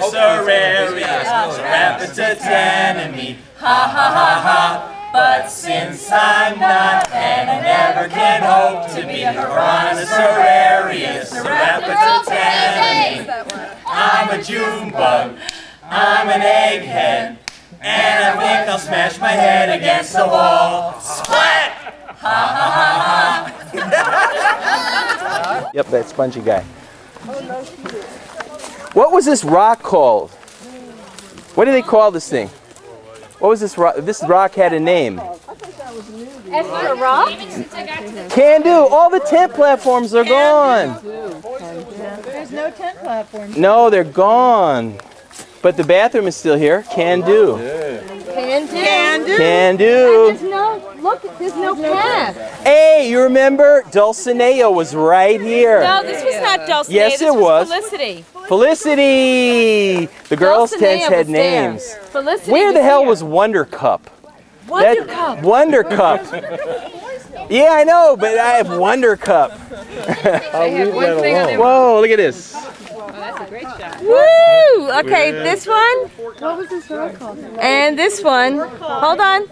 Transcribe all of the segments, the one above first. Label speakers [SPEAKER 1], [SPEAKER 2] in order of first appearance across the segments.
[SPEAKER 1] Sorarius, Rapitatanomy, ha ha ha ha. But since I'm not, and I never can hope to be Sorarius, Rapitatanomy, I'm a June bug, I'm an egghead, and I think I'll smash my head against the wall. Splat! Ha ha ha ha!
[SPEAKER 2] Yep, that spongy guy. What was this rock called? What do they call this thing? What was this rock? This rock had a name.
[SPEAKER 3] Extra rock?
[SPEAKER 2] Can do. All the tent platforms are gone.
[SPEAKER 3] There's no tent platforms.
[SPEAKER 2] No, they're gone. But the bathroom is still here. Can do.
[SPEAKER 3] Can do. Can do.
[SPEAKER 2] Can do.
[SPEAKER 3] There's no, look, there's no path.
[SPEAKER 2] Hey, you remember Dulcinea was right here.
[SPEAKER 4] No, this was not Dulcinea.
[SPEAKER 2] Yes,
[SPEAKER 4] this
[SPEAKER 2] it was.
[SPEAKER 4] Felicity.
[SPEAKER 2] Felicity! The girls'
[SPEAKER 4] Dulcinea
[SPEAKER 2] tents had
[SPEAKER 4] was there.
[SPEAKER 2] names.
[SPEAKER 4] Felicity
[SPEAKER 2] Where the
[SPEAKER 4] was
[SPEAKER 2] hell
[SPEAKER 4] here.
[SPEAKER 2] was Wonder Cup?
[SPEAKER 4] Wonder Cup.
[SPEAKER 2] Wonder Cup. Yeah, I know, but I have Wonder Cup. Whoa, look at this.
[SPEAKER 4] Woo! Okay, this one.
[SPEAKER 3] What was this rock called?
[SPEAKER 4] And this one. Hold on.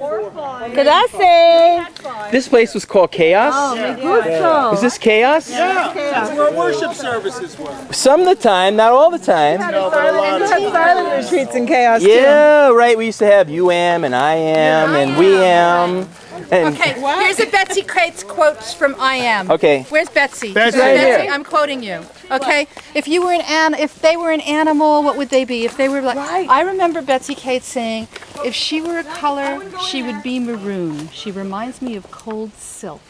[SPEAKER 4] Gracias.
[SPEAKER 2] This place was called Chaos?
[SPEAKER 4] Oh, me gusto.
[SPEAKER 2] Was this Chaos?
[SPEAKER 1] Yeah, that's where worship services were.
[SPEAKER 2] Some of the time, not all the time.
[SPEAKER 1] No, but a lot of
[SPEAKER 3] Silent retreats in chaos.
[SPEAKER 2] Yeah, right. We used to have you am and I am and we am. And
[SPEAKER 5] Okay, here's a Betsy Crates quote from I Am.
[SPEAKER 2] Okay.
[SPEAKER 5] Where's Betsy?
[SPEAKER 1] Betsy.
[SPEAKER 2] Right here.
[SPEAKER 5] I'm quoting you. Okay. If you were if they were an animal, what would they be? If they were like, I remember Betsy Cates saying, if she were a color, she would be maroon. She reminds me of cold silk.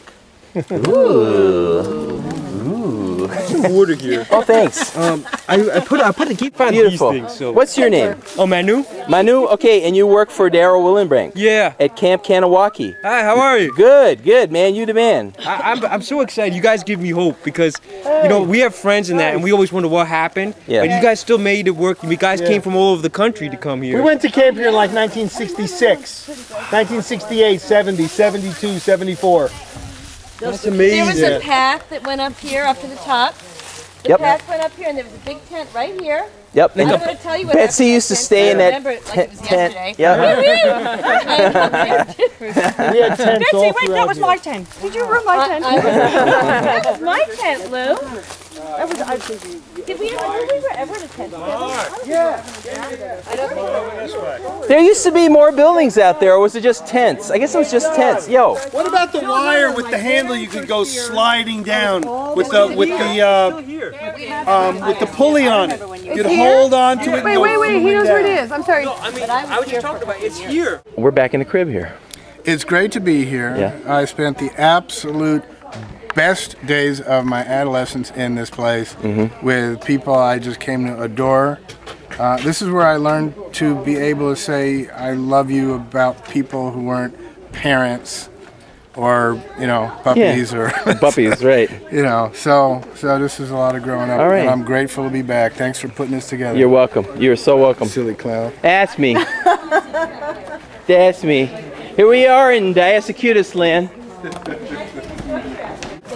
[SPEAKER 6] Some water here.
[SPEAKER 2] oh, thanks.
[SPEAKER 6] I put a gift on
[SPEAKER 2] Beautiful.
[SPEAKER 6] these things. So.
[SPEAKER 2] What's your name?
[SPEAKER 6] Oh, Manu?
[SPEAKER 2] Manu. Okay, and you work for Darryl Willenbrink
[SPEAKER 6] Yeah.
[SPEAKER 2] at Camp Kanawaki.
[SPEAKER 6] Hi, how are you?
[SPEAKER 2] Good, good, man. You the man.
[SPEAKER 6] I'm so excited. You guys give me hope because, you know, we have friends in that and we always wonder what happened.
[SPEAKER 2] Yeah.
[SPEAKER 6] But you guys still made it work. You guys came from all over the country to come here.
[SPEAKER 1] We went to camp here in like 1966, 1968, 70, 72, 74.
[SPEAKER 6] That's
[SPEAKER 4] There
[SPEAKER 6] amazing.
[SPEAKER 4] was a path that went up here, up to the top. The
[SPEAKER 2] Yep.
[SPEAKER 4] path went up here, and there was a big tent right here.
[SPEAKER 2] Yep.
[SPEAKER 4] I'm going to tell you what
[SPEAKER 2] Betsy
[SPEAKER 4] happened
[SPEAKER 2] used to
[SPEAKER 4] tent.
[SPEAKER 2] stay
[SPEAKER 4] I
[SPEAKER 2] in that
[SPEAKER 4] remember it like it was
[SPEAKER 2] tent.
[SPEAKER 4] yesterday.
[SPEAKER 2] Yep.
[SPEAKER 1] We had tents all
[SPEAKER 3] Wait, that
[SPEAKER 1] throughout
[SPEAKER 3] was
[SPEAKER 1] here.
[SPEAKER 3] my tent. Did you ruin my tent?
[SPEAKER 4] That was my tent, Lou. Did we ever in a tent?
[SPEAKER 2] There used to be more buildings out there, or was it just tents? I guess it was just tents. Yo,
[SPEAKER 1] What about the wire with the handle you could go sliding down with the pulley on it? You'd hold on to it. And go
[SPEAKER 3] Wait, he
[SPEAKER 1] zooming
[SPEAKER 3] knows where it
[SPEAKER 1] down.
[SPEAKER 3] is. I'm sorry.
[SPEAKER 6] I mean, I was just talking about it's here.
[SPEAKER 2] we're back in the crib here.
[SPEAKER 7] It's great to be here.
[SPEAKER 2] Yeah.
[SPEAKER 7] I spent the absolute best days of my adolescence in this place with people I just came to adore. This is where I learned to be able to say I love you about people who weren't parents or, you know, puppies or,
[SPEAKER 2] Puppies, right.
[SPEAKER 7] you know, so this is a lot of growing up.
[SPEAKER 2] All right.
[SPEAKER 7] And I'm grateful to be back. Thanks for putting this together.
[SPEAKER 2] You're welcome. You're so welcome.
[SPEAKER 7] Silly clown.
[SPEAKER 2] Ask me. Ask me. Here we are in Diasecutus land.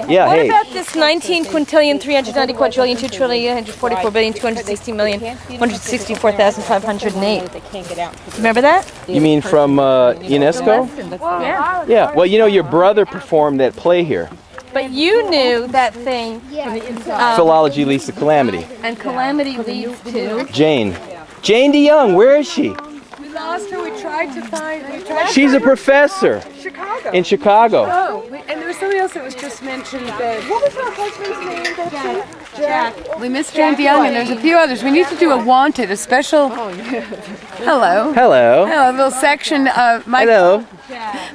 [SPEAKER 2] Yeah,
[SPEAKER 4] What
[SPEAKER 2] hey.
[SPEAKER 4] about this 19 quintillion, 390 quadrillion, 2 trillion, 144 billion, 260 million, 164,508? Remember that?
[SPEAKER 2] You mean from UNESCO?
[SPEAKER 4] Yeah.
[SPEAKER 2] Yeah. Well, you know, your brother performed that play here.
[SPEAKER 4] But you knew that thing,
[SPEAKER 2] Philology leads to calamity.
[SPEAKER 4] and calamity leads to.
[SPEAKER 2] Jane. Jane DeYoung, where is she?
[SPEAKER 3] We lost her. We tried to find.
[SPEAKER 2] She's a professor
[SPEAKER 3] Chicago.
[SPEAKER 2] in Chicago.
[SPEAKER 3] Oh, and there was somebody else that was just mentioned. What was her husband's name? Jack. We missed Jane DeYoung, and there's a few others. We need to do a wanted, a special. Hello.
[SPEAKER 2] Hello.
[SPEAKER 3] Hello, a little section of
[SPEAKER 2] Hello.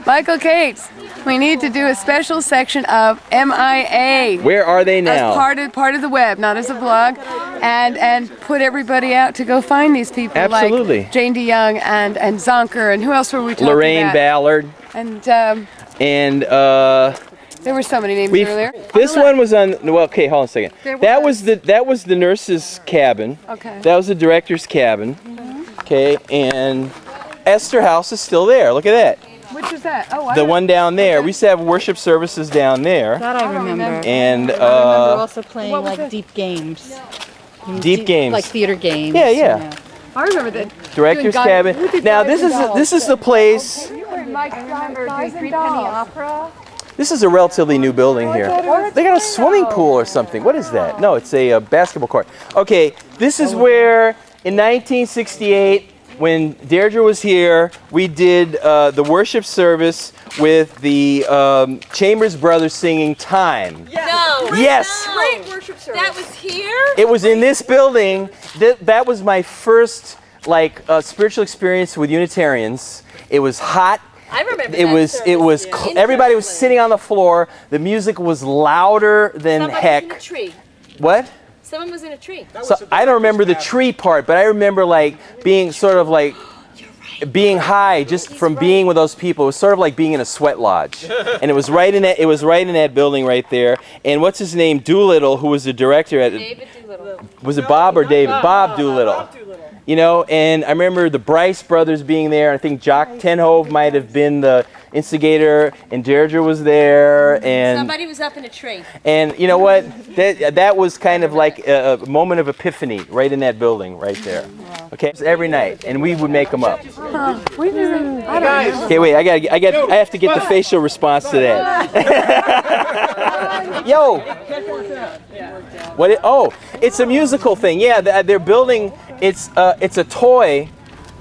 [SPEAKER 3] Michael Cates. We need to do a special section of MIA.
[SPEAKER 2] Where are they now?
[SPEAKER 3] As part of the web, not as a blog, and put everybody out to go find these people.
[SPEAKER 2] Absolutely.
[SPEAKER 3] Like Jane DeYoung and Zonker, and who else were we talking
[SPEAKER 2] Lorraine
[SPEAKER 3] about?
[SPEAKER 2] Ballard.
[SPEAKER 3] And
[SPEAKER 2] And
[SPEAKER 3] there were so many names
[SPEAKER 2] we
[SPEAKER 3] earlier.
[SPEAKER 2] this one was on. Well, okay, hold on a second.
[SPEAKER 3] There
[SPEAKER 2] That was the nurse's cabin.
[SPEAKER 3] Okay.
[SPEAKER 2] That was the director's cabin. Okay, and Esther House is still there. Look at that.
[SPEAKER 3] Which was that? Oh, I
[SPEAKER 2] The
[SPEAKER 3] don't-
[SPEAKER 2] one down there. We used to have worship services down there.
[SPEAKER 8] That I remember.
[SPEAKER 2] And
[SPEAKER 8] I remember also playing like deep games.
[SPEAKER 2] Deep games.
[SPEAKER 5] Like theater games.
[SPEAKER 2] Yeah, yeah.
[SPEAKER 3] I remember that.
[SPEAKER 2] Director's
[SPEAKER 3] Doing
[SPEAKER 2] cabin.
[SPEAKER 3] Who did
[SPEAKER 2] Now
[SPEAKER 3] Guys
[SPEAKER 2] this
[SPEAKER 3] and
[SPEAKER 2] is the place.
[SPEAKER 3] Mike Steinberg doing Three Penny Opera.
[SPEAKER 2] This is a relatively new building here. They got a swimming pool or something. What is that? No, it's a basketball court. Okay, this is where in 1968, when Deirdre was here, we did the worship service with the Chambers Brothers singing "Time."
[SPEAKER 4] No.
[SPEAKER 2] Yes.
[SPEAKER 4] Great worship service. That was here?
[SPEAKER 2] It was in this building. That was my first spiritual experience with Unitarians. It was hot.
[SPEAKER 4] I remember
[SPEAKER 2] It was everybody was sitting on the floor. The music was louder than
[SPEAKER 4] Somebody
[SPEAKER 2] heck.
[SPEAKER 4] was in a tree.
[SPEAKER 2] What?
[SPEAKER 4] Someone was in a tree.
[SPEAKER 2] So I don't remember the tree part, but I remember being sort of being high just from being with those people. It was sort of like being in a sweat lodge, and it was right in that building right there. And what's his name? Doolittle, who was the director at
[SPEAKER 4] David Doolittle.
[SPEAKER 2] Was it Bob or David? Bob Doolittle. You know, and I remember the Bryce brothers being there. I think Jock Tenhove might have been the instigator, and Deirdre was there, and
[SPEAKER 4] Somebody was up in a tree.
[SPEAKER 2] and you know what? That was kind of like a moment of epiphany right in that building right there. Okay, every night, and we would make them up.
[SPEAKER 3] We didn't. I don't know.
[SPEAKER 2] Okay, wait, I have to get the facial response to that. Yo. It's a musical thing. Yeah, they're building. It's a toy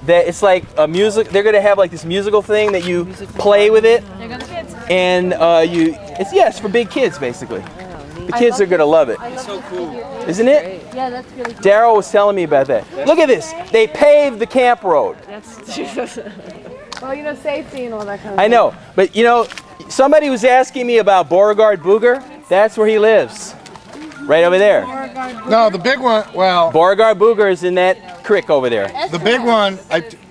[SPEAKER 2] that it's like a music. They're gonna have like this musical thing that you play with it, and it's for big kids basically. The kids are gonna love it. It's so cool, isn't it?
[SPEAKER 4] Yeah, that's really cool.
[SPEAKER 2] Daryl was telling me about that. Look at this. They paved the camp road.
[SPEAKER 3] Well, safety and all that kind of
[SPEAKER 2] I know, but somebody was asking me about Beauregard Booger. That's where he lives. Right over there.
[SPEAKER 7] No, the big one. Well,
[SPEAKER 2] Beauregard Booger is in that creek over there.
[SPEAKER 7] the big one.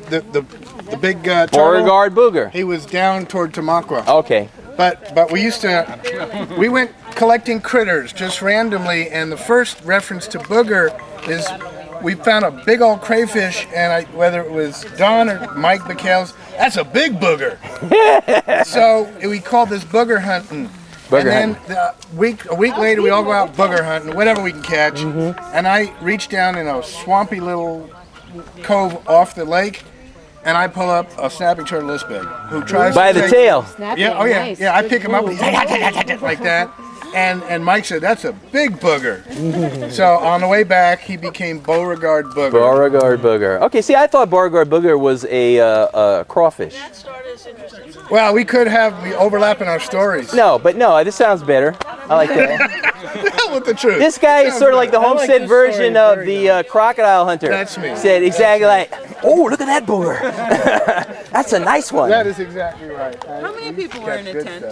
[SPEAKER 7] The big turtle,
[SPEAKER 2] Beauregard Booger.
[SPEAKER 7] he was down toward Tamaqua.
[SPEAKER 2] Okay.
[SPEAKER 7] But we went collecting critters just randomly, and the first reference to booger is we found a big old crayfish, and whether it was Don or Mike McHale's, that's a big booger. So we called this booger hunting.
[SPEAKER 2] Booger
[SPEAKER 7] and then a week later, we all go out booger hunting, whatever we can catch. And I reach down in a swampy little cove off the lake, and I pull up a snapping turtle this big, who tries
[SPEAKER 2] By
[SPEAKER 7] to
[SPEAKER 2] the
[SPEAKER 7] take-
[SPEAKER 2] tail.
[SPEAKER 7] Yeah, oh yeah, yeah. I pick him up, he's like that. And Mike said, that's a big booger. So on the way back, he became Beauregard Booger.
[SPEAKER 2] Beauregard Booger. Okay, see, I thought Beauregard Booger was a crawfish.
[SPEAKER 7] Well, we could have the overlap in our stories.
[SPEAKER 2] No, this sounds better. I like that.
[SPEAKER 7] The hell with the truth.
[SPEAKER 2] This guy is sort of like the Homestead
[SPEAKER 7] this
[SPEAKER 2] version
[SPEAKER 7] story
[SPEAKER 2] of
[SPEAKER 7] very
[SPEAKER 2] the crocodile hunter.
[SPEAKER 7] That's me.
[SPEAKER 2] Said exactly like, oh, look at that booger. That's a nice one.
[SPEAKER 7] That is exactly right.
[SPEAKER 8] How many people were in a tent?